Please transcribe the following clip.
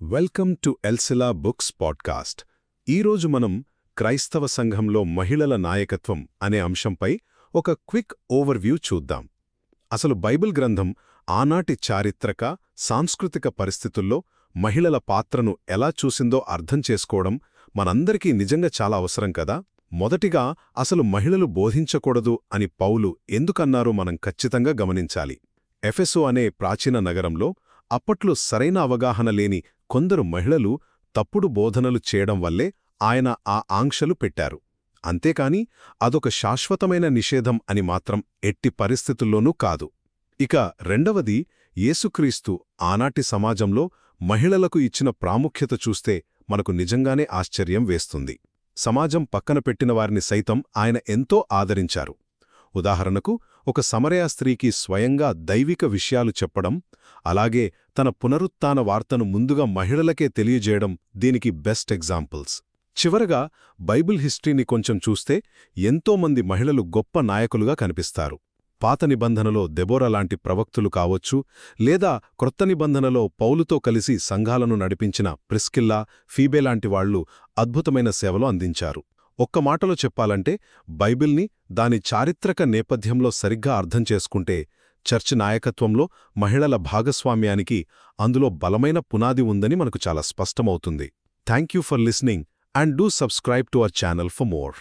Welcome to ఎల్సిలా books podcast. ఈరోజు మనం క్రైస్తవ సంఘంలో మహిళల నాయకత్వం అనే అంశంపై ఒక క్విక్ ఓవర్వ్యూ చూద్దాం. అసలు బైబిల్ గ్రంథం ఆనాటి చారిత్రక, సాంస్కృతిక పరిస్థితుల్లో మహిళల పాత్రను ఎలా చూసిందో అర్థం చేసుకోవడం మనందరికీ నిజంగా చాలా అవసరం కదా. మొదటిగా అసలు మహిళలు బోధించకూడదు అని పౌలు ఎందుకన్నారో మనం ఖచ్చితంగా గమనించాలి. ఎఫెసు అనే ప్రాచీన నగరంలో అప్పట్లో సరైన అవగాహన లేని కొందరు మహిళలు తప్పుడు బోధనలు చేయడం వల్లే ఆయన ఆ ఆంక్షలు పెట్టారు. అంతేకాని అదొక శాశ్వతమైన నిషేధం అని మాత్రం ఎట్టి పరిస్థితుల్లోనూ కాదు. ఇక రెండవది, యేసుక్రీస్తు ఆనాటి సమాజంలో మహిళలకు ఇచ్చిన ప్రాముఖ్యత చూస్తే మనకు నిజంగానే ఆశ్చర్యం వేస్తుంది. సమాజం పక్కన పెట్టిన వారిని సైతం ఆయన ఎంతో ఆదరించారు. ఉదాహరణకు, ఒక సమరయ స్త్రీకి స్వయంగా దైవిక విషయాలు చెప్పడం, అలాగే తన పునరుత్థాన వార్తను ముందుగా మహిళలకే తెలియజేయడం దీనికి బెస్ట్ ఎగ్జాంపుల్స్. చివరగా, బైబిల్ హిస్టరీని కొంచెం చూస్తే ఎంతోమంది మహిళలు గొప్ప నాయకులుగా కనిపిస్తారు. పాత నిబంధనలో దెబోరా లాంటి ప్రవక్తులు కావచ్చు, లేదా క్రొత్త నిబంధనలో పౌలుతో కలిసి సంఘాలను నడిపించిన ప్రిస్కిల్లా, ఫీబే లాంటి వాళ్లు అద్భుతమైన సేవలు అందించారు. ఒక్క మాటలో చెప్పాలంటే, బైబిల్ని దాని చారిత్రక నేపథ్యంలో సరిగ్గా అర్థం చేసుకుంటే చర్చ్ నాయకత్వంలో మహిళల భాగస్వామ్యానికి అందులో బలమైన పునాది ఉందని మనకు చాలా స్పష్టమవుతుంది. Thank you for listening and do subscribe to our channel for more.